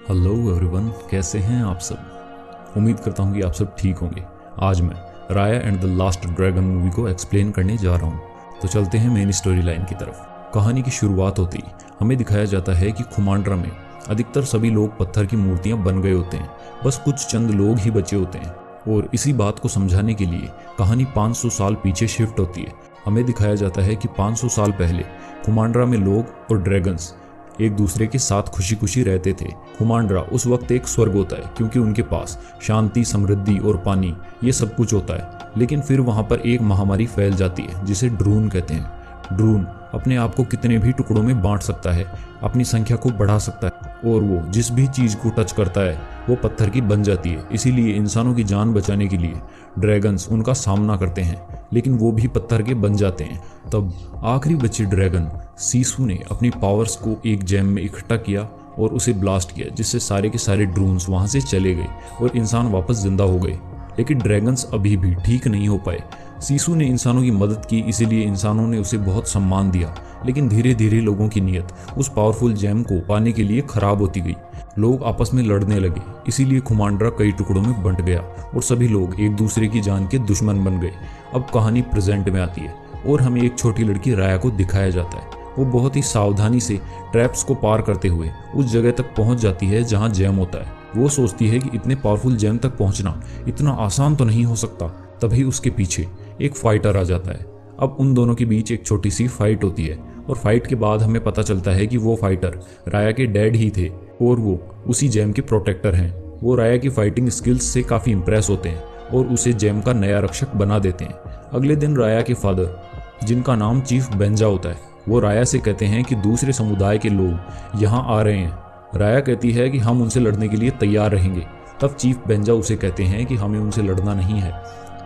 Hello everyone, कैसे हैं आप सब। उम्मीद करता हूं कि आप सब ठीक होंगे। आज मैं राया and the last dragon movie को एक्सप्लेन करने जा रहा हूं। तो चलते हैं मेन स्टोरी लाइन की तरफ। कहानी की शुरुआत होते ही हमें दिखाया जाता है कि खुमांड्रा में अधिकतर सभी लोग पत्थर की मूर्तियां बन गए होते हैं, बस कुछ चंद लोग ही बचे होते हैं। और इसी बात को समझाने के लिए कहानी 500 साल पीछे शिफ्ट होती है। हमें दिखाया जाता है कि 500 साल पहले खुमांड्रा में लोग और ड्रैगन्स एक दूसरे के साथ खुशी खुशी रहते थे। खुमांड्रा उस वक्त एक स्वर्ग होता है क्योंकि उनके पास शांति, समृद्धि और पानी ये सब कुछ होता है। लेकिन फिर वहां पर एक महामारी फैल जाती है जिसे ड्रून कहते हैं। ड्रून अपने आप को कितने भी टुकड़ों में बांट सकता है, अपनी संख्या को बढ़ा सकता है और वो जिस भी चीज को टच करता है वो पत्थर की बन जाती है। इसीलिए इंसानों की जान बचाने के लिए ड्रैगन्स उनका सामना करते हैं, लेकिन वो भी पत्थर के बन जाते हैं। तब आखिरी बचे ड्रैगन सीसू ने अपनी पावर्स को एक जैम में इकट्ठा किया और उसे ब्लास्ट किया, जिससे सारे के सारे ड्रून्स वहां से चले गए और इंसान वापस जिंदा हो गए। लेकिन ड्रैगन्स अभी भी ठीक नहीं हो पाए। सीसू ने इंसानों की मदद की, इसीलिए इंसानों ने उसे बहुत सम्मान दिया। लेकिन धीरे धीरे लोगों की नीयत उस पावरफुल जैम को पाने के लिए खराब होती गई। लोग आपस में लड़ने लगे, इसीलिए खुमांड्रा कई टुकड़ों में बंट गया और सभी लोग एक दूसरे की जान के दुश्मन बन गए। अब कहानी प्रेजेंट में आती है और हमें एक छोटी लड़की राया को दिखाया जाता है। वो बहुत ही सावधानी से ट्रैप्स को पार करते हुए उस जगह तक पहुंच जाती है जहां जैम होता है। वो सोचती है कि इतने पावरफुल जैम तक पहुंचना इतना आसान तो नहीं हो सकता। तभी उसके पीछे एक फाइटर आ जाता है। अब उन दोनों के बीच एक छोटी सी फाइट होती है और फाइट के बाद हमें पता चलता है कि वो फाइटर राया के डैड ही थे और वो उसी जैम के प्रोटेक्टर हैं। वो राया की फाइटिंग स्किल्स से काफी इंप्रेस होते हैं और उसे जैम का नया रक्षक बना देते हैं। अगले दिन राया के फादर, जिनका नाम चीफ बेंजा होता है, वो राया से कहते हैं कि दूसरे समुदाय के लोग यहाँ आ रहे हैं। राया कहती है कि हम उनसे लड़ने के लिए तैयार रहेंगे। तब चीफ बेंजा उसे कहते हैं कि हमें उनसे लड़ना नहीं है,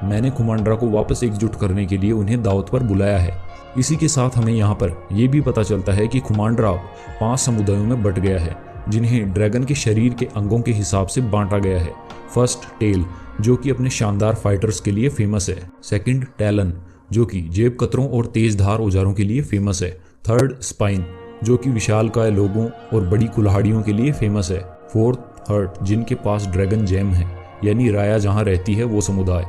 मैंने खुमांड्रा को वापस एकजुट करने के लिए उन्हें दावत पर बुलाया है। इसी के साथ हमें यहाँ पर यह भी पता चलता है कि खुमांड्रा 5 समुदायों में बट गया है, जिन्हें ड्रैगन के शरीर के अंगों के हिसाब से बांटा गया है। फर्स्ट, टेल, जो कि अपने शानदार फाइटर्स के लिए फेमस है। सेकंड, टैलन, जो कि जेब कतरों और तेज धार औजारों के लिए फेमस है। थर्ड, स्पाइन, जो कि विशालकाय लोगों और बड़ी कुल्हाड़ियों के लिए फेमस है। फोर्थ, हर्ट, जिनके पास ड्रैगन जैम है, यानी राया जहां रहती है वो समुदाय।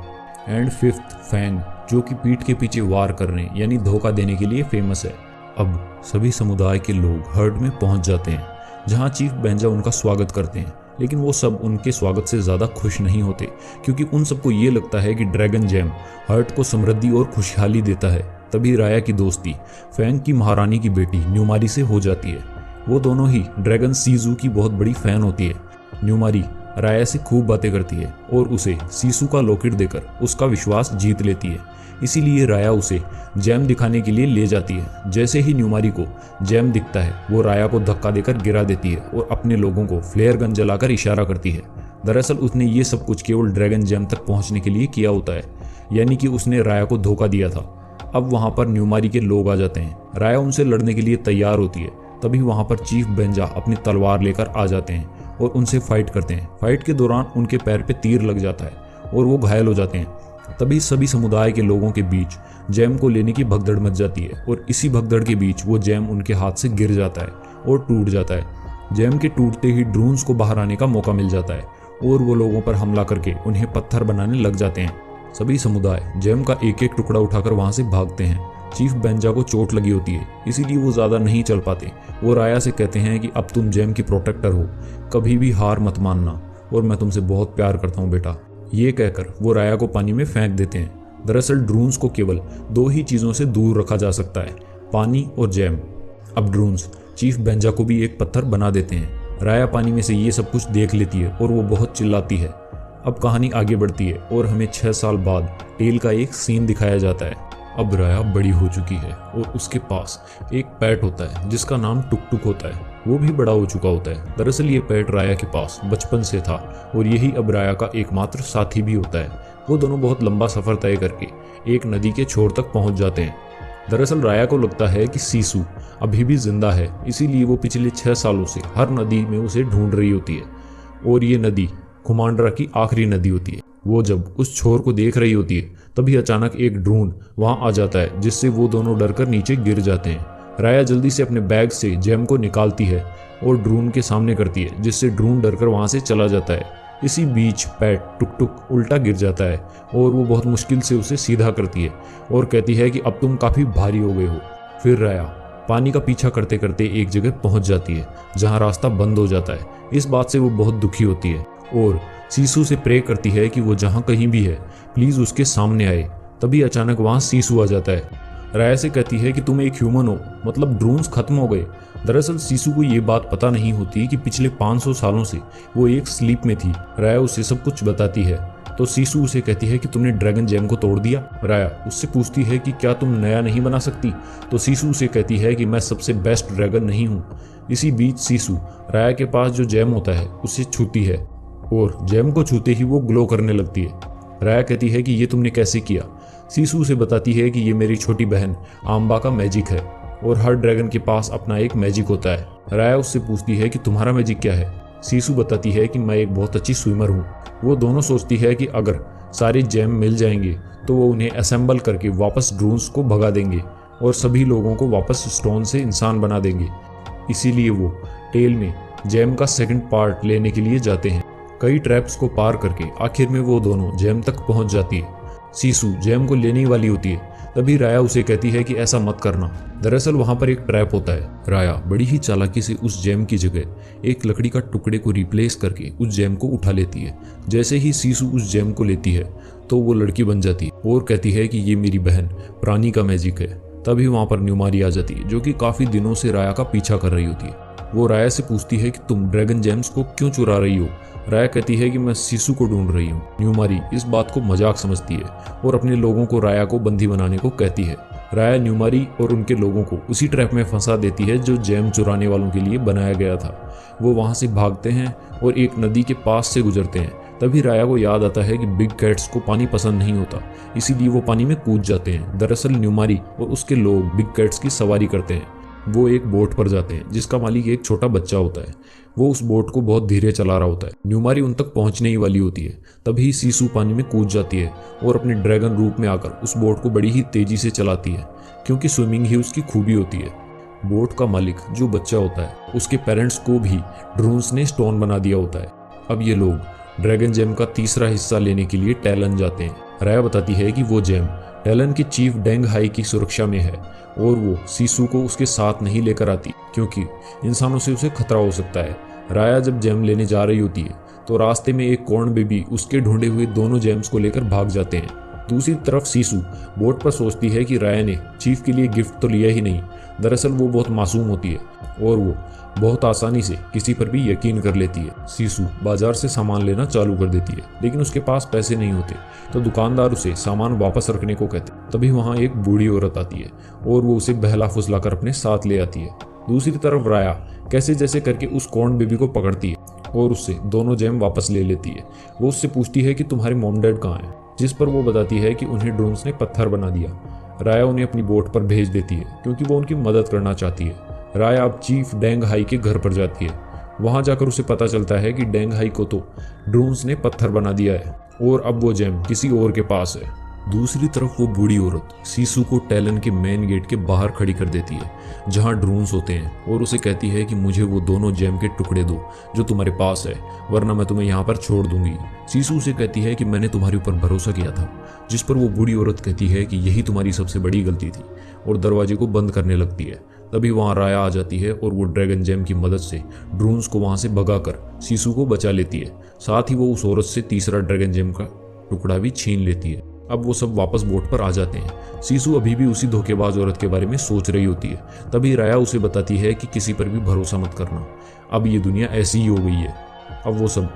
एंड फिफ्थ, फैंग, जो कि पीठ के पीछे वार करने यानी धोखा देने के लिए फेमस है। अब सभी समुदाय के लोग हर्ट में पहुंच जाते हैं जहां चीफ बेंजा उनका स्वागत करते हैं। लेकिन वो सब उनके स्वागत से ज़्यादा खुश नहीं होते क्योंकि उन सबको ये लगता है कि ड्रैगन जैम हर्ट को समृद्धि और खुशहाली देता है। तभी राया की दोस्ती फैंग की महारानी की बेटी न्यूमारी से हो जाती है। वो दोनों ही ड्रैगन सीजू की बहुत बड़ी फैन होती है। न्यूमारी राया से खूब बातें करती है और उसे सीसू का लॉकेट देकर उसका विश्वास जीत लेती है। इसीलिए राया उसे जैम दिखाने के लिए ले जाती है। जैसे ही न्यूमारी को जैम दिखता है, वो राया को धक्का देकर गिरा देती है और अपने लोगों को फ्लेयर गन जलाकर इशारा करती है। दरअसल उसने ये सब कुछ केवल ड्रैगन जैम तक पहुंचने के लिए किया होता है, यानी कि उसने राया को धोखा दिया था। अब वहां पर न्यूमारी के लोग आ जाते हैं। राया उनसे लड़ने के लिए तैयार होती है। तभी वहां पर चीफ बेंजा अपनी तलवार लेकर आ जाते हैं और उनसे फाइट करते हैं। फाइट के दौरान उनके पैर पे तीर लग जाता है और वो घायल हो जाते हैं। तभी सभी समुदाय के लोगों के बीच जैम को लेने की भगदड़ मच जाती है और इसी भगदड़ के बीच वो जैम उनके हाथ से गिर जाता है और टूट जाता है। जैम के टूटते ही ड्रून्स को बाहर आने का मौका मिल जाता है और वो लोगों पर हमला करके उन्हें पत्थर बनाने लग जाते हैं। सभी समुदाय जैम का एक एक टुकड़ा उठाकर वहां से भागते हैं। चीफ बेंजा को चोट लगी होती है, इसीलिए वो ज्यादा नहीं चल पाते। वो राया से कहते हैं कि अब तुम जैम की प्रोटेक्टर हो, कभी भी हार मत मानना और मैं तुमसे बहुत प्यार करता हूँ बेटा। ये कहकर वो राया को पानी में फेंक देते हैं। दरअसल ड्रून्स को केवल 2 ही चीजों से दूर रखा जा सकता है, पानी और जैम। अब ड्रून्स चीफ बेंजा को भी एक पत्थर बना देते हैं। राया पानी में से ये सब कुछ देख लेती है और वो बहुत चिल्लाती है। अब कहानी आगे बढ़ती है और हमें 6 साल बाद टेल का एक सीन दिखाया जाता है। अब राया बड़ी हो चुकी है और उसके पास एक पेट होता है जिसका नाम टुक टुक होता है। वो भी बड़ा हो चुका होता है। दरअसल ये पेट राया के पास बचपन से था और यही अब राया का एकमात्र साथी भी होता है। वो दोनों बहुत लंबा सफर तय करके एक नदी के छोर तक पहुंच जाते हैं। दरअसल राया को लगता है कि सीसू अभी भी जिंदा है, इसीलिए वो पिछले 6 सालों से हर नदी में उसे ढूंढ रही होती है और ये नदी खुमांड्रा की आखिरी नदी होती है। वो जब उस छोर को देख रही होती है तभी अचानक एक ड्रोन वहां आ जाता है, जिससे वो दोनों डरकर नीचे गिर जाते हैं। राया जल्दी से अपने बैग से जैम को निकालती है और ड्रून के सामने करती है, जिससे ड्रून डरकर वहाँ से चला जाता है। इसी बीच पैट टुक टुक उल्टा गिर जाता है और वो बहुत मुश्किल से उसे सीधा करती है और कहती है कि अब तुम काफ़ी भारी हो गए हो। फिर राया पानी का पीछा करते करते एक जगह पहुंच जाती है जहां रास्ता बंद हो जाता है। इस बात से वो बहुत दुखी होती है और सीसू से प्रे करती है कि वो जहां कहीं भी है प्लीज़ उसके सामने आए। तभी अचानक वहां सीसू आ जाता है। राया से कहती है कि तुम एक ह्यूमन हो, मतलब ड्रोन्स खत्म हो गए। दरअसल सीसू को ये बात पता नहीं होती कि पिछले 500 सालों से वो एक स्लीप में थी। राया उसे सब कुछ बताती है तो सीसू उसे कहती है कि तुमने ड्रैगन जैम को तोड़ दिया। राया उससे पूछती है कि क्या तुम नया नहीं बना सकती, तो सीसू उसे कहती है कि मैं सबसे बेस्ट ड्रैगन नहीं हूँ। इसी बीच सीसू राया के पास जो जैम होता है उसे छूती है और जैम को छूते ही वो ग्लो करने लगती है। राया कहती है कि ये तुमने कैसे किया। सीसू उसे बताती है कि ये मेरी छोटी बहन आम्बा का मैजिक है और हर ड्रैगन के पास अपना एक मैजिक होता है। राया उससे पूछती है कि तुम्हारा मैजिक क्या है। सीसू बताती है कि मैं एक बहुत अच्छी स्विमर हूँ। वो दोनों सोचती है कि अगर सारे जैम मिल जाएंगे तो वो उन्हें असेंबल करके वापस ड्रोन्स को भगा देंगे और सभी लोगों को वापस स्टोन से इंसान बना देंगे। इसीलिए वो टेल में जैम का सेकंड पार्ट लेने के लिए जाते हैं। कई ट्रैप्स को पार करके आखिर में वो दोनों जैम तक पहुंच जाती है। सीसू जैम को लेने वाली होती है, तभी राया उसे कहती है कि ऐसा मत करना। दरअसल वहां पर एक ट्रैप होता है। राया बड़ी ही चालाकी से उस जैम की जगह एक लकड़ी का टुकड़े को रिप्लेस करके उस जैम को उठा लेती है। जैसे ही सीसू उस जैम को लेती है तो वो लड़की बन जाती है और कहती है कि ये मेरी बहन प्राणी का मैजिक है। तभी वहां पर न्यूमारी आ जाती है जो कि काफी दिनों से राया का पीछा कर रही होती है। वो राया से पूछती है कि तुम ड्रैगन जेम्स को क्यों चुरा रही हो। राया कहती है कि मैं सीसू को ढूंढ रही हूँ। न्यूमारी इस बात को मजाक समझती है और अपने लोगों को राया को बंदी बनाने को कहती है। राया न्यूमारी और उनके लोगों को उसी ट्रैप में फंसा देती है जो जैम चुराने वालों के लिए बनाया गया था। वो वहां से भागते हैं और एक नदी के पास से गुजरते हैं। तभी राया को याद आता है कि बिग कैट्स को पानी पसंद नहीं होता, इसीलिए वो पानी में कूद जाते हैं। दरअसल न्यूमारी और उसके लोग बिग कैट्स की सवारी करते हैं। वो एक बोट पर जाते हैं जिसका मालिक एक छोटा बच्चा होता है। वो उस बोट को बहुत धीरे चला रहा होता है। न्यूमारी उन तक पहुंचने ही वाली होती है, तभी सीसू पानी में कूद जाती है और अपने ड्रैगन रूप में आकर उस बोट को बड़ी ही तेजी से चलाती है, क्योंकि स्विमिंग ही उसकी खूबी होती है। बोट का मालिक जो बच्चा होता है उसके पेरेंट्स को भी ड्रोन्स ने स्टोन बना दिया होता है। अब ये लोग ड्रैगन जेम का तीसरा हिस्सा लेने के लिए टैलन जाते हैं। राया बताती है कि वो जेम टैलन के चीफ डेंग हाई की सुरक्षा में है और वो सीसू को उसके साथ नहीं लेकर आती क्योंकि इंसानों से उसे खतरा हो सकता है। राया जब जेम लेने जा रही होती है तो रास्ते में एक कॉर्न बेबी उसके ढूंढे हुए दोनों जेम्स को लेकर भाग जाते हैं। दूसरी तरफ सीसू बोट पर सोचती है कि राया ने चीफ के लिए गिफ्ट तो लिया ही नहीं। दरअसल वो बहुत मासूम होती है और वो बहुत आसानी से किसी पर भी यकीन कर लेती है। सीसू बाजार से सामान लेना चालू कर देती है, लेकिन उसके पास पैसे नहीं होते तो दुकानदार उसे सामान वापस रखने को कहते। तभी वहाँ एक बूढ़ी औरत आती है और वो उसे बहला फुसला कर अपने साथ ले आती है। दूसरी तरफ राया कैसे जैसे करके उस कॉर्न बेबी को पकड़ती है और उससे दोनों जेम वापस ले लेती है। वो उससे पूछती है कि तुम्हारे मॉम डैड कहाँ हैं, जिस पर वो बताती है कि उन्हें ड्रोन्स ने पत्थर बना दिया। राया उन्हें अपनी बोट पर भेज देती है क्योंकि वो उनकी मदद करना चाहती है। राया अब चीफ डेंग हाई के घर पर जाती है। वहां जाकर उसे पता चलता है कि डेंग हाई को तो ड्रोन्स ने पत्थर बना दिया है और अब वो जेम किसी और के पास है। दूसरी तरफ वो बूढ़ी औरत सीसू को टैलन के मेन गेट के बाहर खड़ी कर देती है जहां ड्रोन्स होते हैं और उसे कहती है कि मुझे वो दोनों जेम के टुकड़े दो जो तुम्हारे पास है, वरना मैं तुम्हें यहाँ पर छोड़ दूंगी। सीसू से कहती है कि मैंने तुम्हारे ऊपर भरोसा किया था, जिस पर वो बूढ़ी औरत कहती है कि यही तुम्हारी सबसे बड़ी गलती थी और दरवाजे को बंद करने लगती है। तभी वहाँ राया आ जाती है और वो ड्रैगन जेम की मदद से ड्रोन्स को वहाँ से भगाकर सीसू को बचा लेती है। साथ ही वो उस औरत से तीसरा ड्रैगन जेम का टुकड़ा भी छीन लेती है। अब वो सब वापस बोट पर आ जाते हैं। सीसू अभी भी उसी धोखेबाज औरत के बारे में सोच रही होती है। तभी राया उसे बताती है कि किसी पर भी भरोसा मत करना, अब ये दुनिया ऐसी ही हो गई है। अब वो सब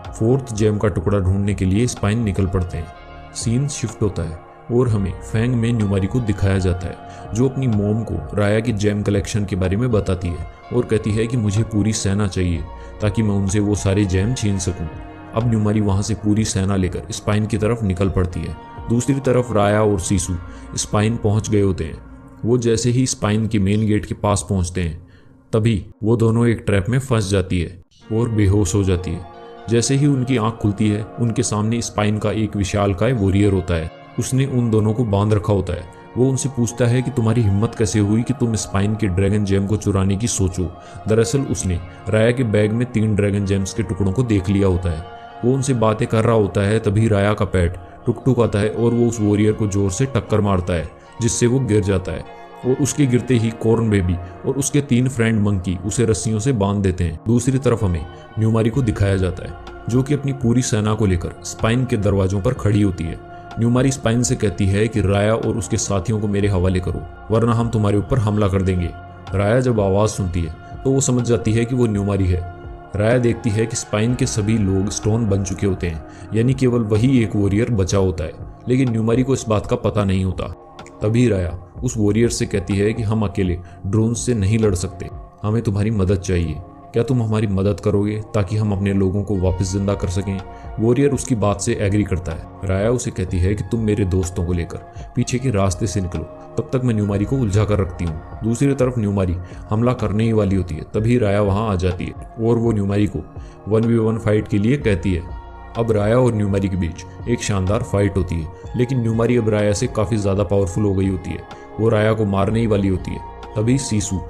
फोर्थ जेम का टुकड़ा ढूंढने के लिए स्पाइन निकल पड़ते हैं। सीन शिफ्ट होता है और हमें फैंग में न्यूमारी को दिखाया जाता है जो अपनी मोम को राया की जेम कलेक्शन के बारे में बताती है और कहती है कि मुझे पूरी सेना चाहिए ताकि मैं उनसे वो सारे जेम छीन सकूं। अब न्यूमारी वहां से पूरी सेना लेकर स्पाइन की तरफ निकल पड़ती है। दूसरी तरफ राया और सीसू स्पाइन पहुंच गए होते हैं। वो जैसे ही स्पाइन के मेन गेट के पास पहुंचते हैं तभी वो दोनों एक ट्रैप में फंस जाती है और बेहोश हो जाती है। जैसे ही उनकी आंख खुलती है उनके सामने स्पाइन का एक विशालकाय वॉरियर होता है। उसने उन दोनों को बांध रखा होता है। वो उनसे पूछता है कि तुम्हारी हिम्मत कैसे हुई कि तुम स्पाइन के ड्रैगन जेम को चुराने की सोचो। दरअसल उसने राया के बैग में 3 ड्रैगन जेम्स के टुकड़ों को देख लिया होता है। वो उनसे बातें कर रहा होता है, तभी राया का पैट टुक टुक आता है और वो उस वॉरियर को जोर से टक्कर मारता है, जिससे वो गिर जाता है। और उसके गिरते ही कॉर्न बेबी और उसके 3 फ्रेंड मंकी उसे रस्सियों से बांध देते हैं। दूसरी तरफ हमें न्यूमारी को दिखाया जाता है, जो कि अपनी पूरी सेना को लेकर स्पाइन के दरवाजों पर खड़ी होती है। न्यूमारी स्पाइन से कहती है कि राया और उसके साथियों को मेरे हवाले करो, वरना हम तुम्हारे ऊपर हमला कर देंगे। राया जब आवाज़ सुनती है तो वो समझ जाती है कि वो न्यूमारी है। राया देखती है कि स्पाइन के सभी लोग स्टोन बन चुके होते हैं, यानी केवल वही एक वॉरियर बचा होता है। लेकिन न्यूमारी को इस बात का पता नहीं होता। तभी राया उस वॉरियर से कहती है कि हम अकेले ड्रोन से नहीं लड़ सकते, हमें तुम्हारी मदद चाहिए। क्या तुम हमारी मदद करोगे ताकि हम अपने लोगों को वापस जिंदा कर सकें? वॉरियर उसकी बात से एग्री करता है। राया उसे कहती है कि तुम मेरे दोस्तों को लेकर पीछे के रास्ते से निकलो, तब तक मैं न्यूमारी को उलझा कर रखती हूँ। दूसरी तरफ न्यूमारी हमला करने ही वाली होती है, तभी राया वहाँ आ जाती है और वो न्यूमारी को 1v1 फाइट के लिए कहती है। अब राया और न्यूमारी के बीच एक शानदार फाइट होती है, लेकिन न्यूमारी अब राया से काफ़ी ज़्यादा पावरफुल हो गई होती है। वो राया को मारने ही वाली होती है। तभी सीसू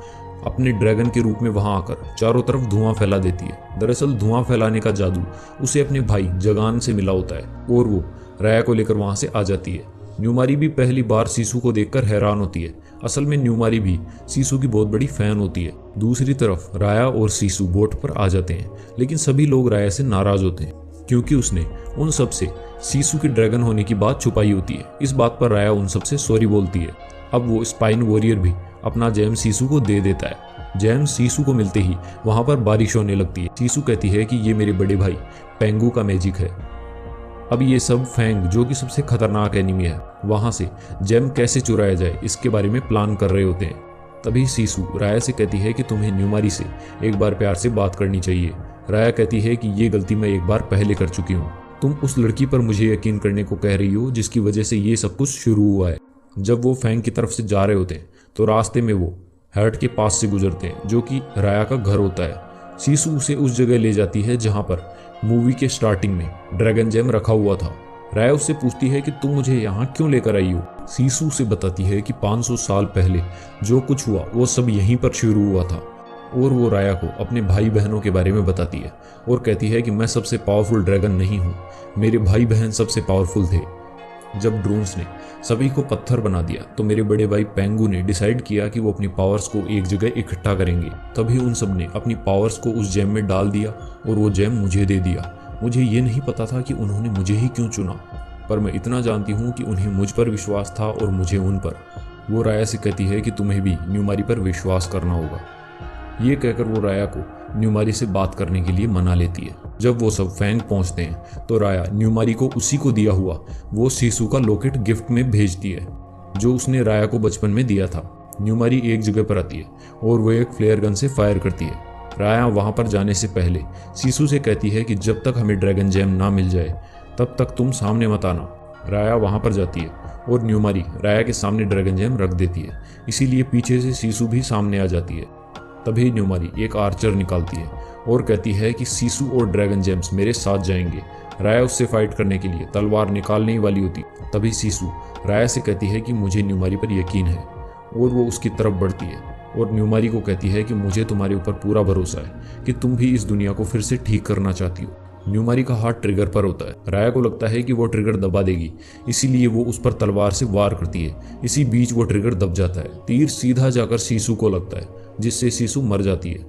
अपने ड्रैगन के रूप में वहां आकर चारों तरफ धुआं फैला देती है। दरअसल धुआं फैलाने का जादू उसे अपने भाई जगान से मिला होता है और वो राया को लेकर वहां से आ जाती है। न्यूमारी भी पहली बार सीसू को देखकर हैरान होती है। असल में न्यूमारी भी सीसू की बहुत बड़ी फैन होती है। दूसरी तरफ राया और सीसू बोट पर आ जाते हैं, लेकिन सभी लोग राया से नाराज होते हैं क्योंकि उसने उन सब से सीसू के ड्रैगन होने की बात छुपाई होती है। इस बात पर राया उन सब से सॉरी बोलती है। अब वो स्पाइन वॉरियर भी अपना जैम सीसू को दे देता है। जैम सीसू को मिलते ही वहां पर बारिश होने लगती है। सीसू कहती है कि ये मेरे बड़े भाई पेंगू का मैजिक है। अब ये सब फैंग, जो कि सबसे खतरनाक एनिमी है, वहां से जैम कैसे चुराया जाए इसके बारे में प्लान कर रहे होते हैं। तभी सीसू राया से कहती है कि तुम्हें न्यूमारी से एक बार प्यार से बात करनी चाहिए। राया कहती है कि ये गलती मैं एक बार पहले कर चुकी हूँ। तुम उस लड़की पर मुझे यकीन करने को कह रही हो जिसकी वजह से ये सब कुछ शुरू हुआ है। जब वो फैंग की तरफ से जा रहे होते हैं तो रास्ते में वो हर्ट के पास से गुजरते हैं, जो कि राया का घर होता है। सीसू उसे उस जगह ले जाती है जहां पर मूवी के स्टार्टिंग में ड्रैगन जेम रखा हुआ था। राया उससे पूछती है कि तुम मुझे यहाँ क्यों लेकर आई हो। सीसू उसे बताती है कि 500 साल पहले जो कुछ हुआ वो सब यहीं पर शुरू हुआ था। और वो राया को अपने भाई बहनों के बारे में बताती है और कहती है कि मैं सबसे पावरफुल ड्रैगन नहीं हूँ, मेरे भाई बहन सबसे पावरफुल थे। जब ड्रोन्स ने सभी को पत्थर बना दिया तो मेरे बड़े भाई पेंगू ने डिसाइड किया कि वो अपनी पावर्स को एक जगह इकट्ठा करेंगे। तभी उन सब ने अपनी पावर्स को उस जेम में डाल दिया और वो जेम मुझे दे दिया। मुझे ये नहीं पता था कि उन्होंने मुझे ही क्यों चुना, पर मैं इतना जानती हूँ कि उन्हें मुझ पर विश्वास था और मुझे उन पर। वो राया से कहती है कि तुम्हें भी न्यूमारी पर विश्वास करना होगा। ये कहकर वो राया को न्यूमारी से बात करने के लिए मना लेती है। जब वो सब फैंग पहुंचते हैं तो राया न्यूमारी को उसी को दिया हुआ वो सीसू का लॉकेट गिफ्ट में भेजती है, जो उसने राया को बचपन में दिया था। न्यूमारी एक जगह पर आती है और वो एक फ्लेयर गन से फायर करती है। राया वहां पर जाने से पहले सीसू से कहती है कि जब तक हमें ड्रैगन जेम ना मिल जाए तब तक तुम सामने मत आना। राया वहां पर जाती है और न्यूमारी राया के सामने ड्रैगन जेम रख देती है, इसीलिए पीछे से सीसू भी सामने आ जाती है। तभी न्यूमारी एक आर्चर निकालती है और कहती है कि सीसू और ड्रैगन जेम्स मेरे साथ जाएंगे। राया उससे फाइट करने के लिए तलवार निकालने ही वाली होती। तभी सीसू राया से कहती है कि मुझे न्यूमारी पर यकीन है और वो उसकी तरफ बढ़ती है और न्यूमारी को कहती है कि मुझे तुम्हारे ऊपर पूरा भरोसा है कि तुम भी इस दुनिया को फिर से ठीक करना चाहती हो। न्यूमारी का हाथ ट्रिगर पर होता है। राया को लगता है कि वो ट्रिगर दबा देगी, इसीलिए वो उस पर तलवार से वार करती है। इसी बीच वो ट्रिगर दब जाता है। तीर सीधा जाकर सीसू को लगता है, जिससे सीसू मर जाती है।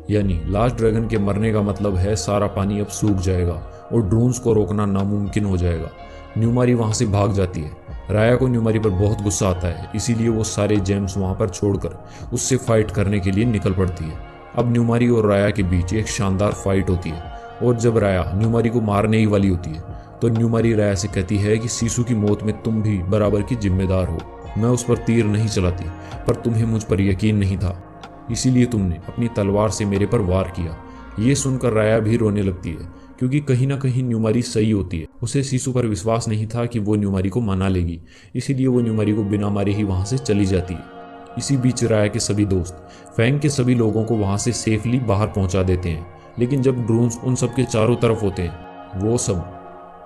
यानी लास्ट ड्रैगन के मरने का मतलब है सारा पानी अब सूख जाएगा और ड्रोन्स को रोकना नामुमकिन हो जाएगा। न्यूमारी वहां से भाग जाती है। राया को न्यूमारी पर बहुत गुस्सा आता है, इसीलिए वो सारे जेम्स वहां पर छोड़कर उससे फाइट करने के लिए निकल पड़ती है। अब न्यूमारी और राया के बीच एक शानदार फाइट होती है और जब राया न्यूमारी को मारने ही वाली होती है तो न्यूमारी राया से कहती है कि सीसू की मौत में तुम भी बराबर की जिम्मेदार हो। मैं उस पर तीर नहीं चलाती, पर तुम्हें मुझ पर यकीन नहीं था, इसीलिए तुमने अपनी तलवार से मेरे पर वार किया। ये सुनकर राया भी रोने लगती है, क्योंकि कहीं ना कहीं न्यूमारी सही होती है। उसे सीसू पर विश्वास नहीं था कि वो न्यूमारी को मना लेगी, इसीलिए वो न्यूमारी को बिना मारे ही वहां से चली जाती है। इसी बीच राया के सभी दोस्त फैंग के सभी लोगों को वहां से सेफली बाहर पहुंचा देते हैं, लेकिन जब ड्रोन्स उन सब के चारों तरफ होते हैं वो सब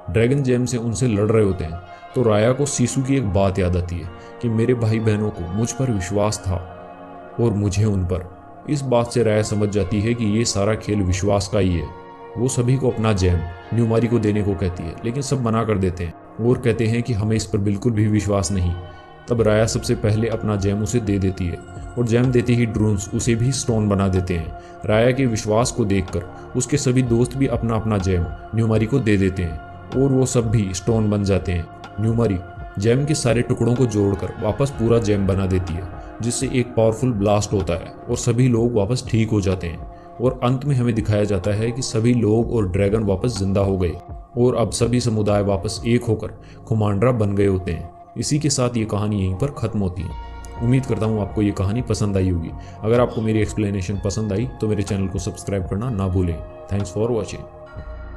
ड्रैगन जैम से उनसे लड़ रहे होते हैं तो राया को सीसू की एक बात याद आती है कि मेरे भाई बहनों को मुझ पर विश्वास था और मुझे उन पर। इस बात से राया समझ जाती है कि ये सारा खेल विश्वास का ही है। वो सभी को अपना जैम न्यूमारी को देने को कहती है, लेकिन सब मना कर देते हैं और कहते हैं कि हमें इस पर बिल्कुल भी विश्वास नहीं। तब राया सबसे पहले अपना जैम उसे दे देती है और जैम देते ही ड्रोन्स उसे भी स्टोन बना देते हैं। राया के विश्वास को देखकर उसके सभी दोस्त भी अपना अपना जैम न्यूमारी को दे देते हैं और वो सब भी स्टोन बन जाते हैं। न्यूमारी जैम के सारे टुकड़ों को जोड़कर वापस पूरा जैम बना देती है, जिससे एक पावरफुल ब्लास्ट होता है और सभी लोग वापस ठीक हो जाते हैं। और अंत में हमें दिखाया जाता है कि सभी लोग और ड्रैगन वापस जिंदा हो गए और अब सभी समुदाय वापस एक होकर खुमांड्रा बन गए होते हैं। इसी के साथ ये कहानी यहीं पर खत्म होती है। उम्मीद करता हूँ आपको ये कहानी पसंद आई होगी। अगर आपको मेरी एक्सप्लेनेशन पसंद आई तो मेरे चैनल को सब्सक्राइब करना ना भूलें। Thanks for watching.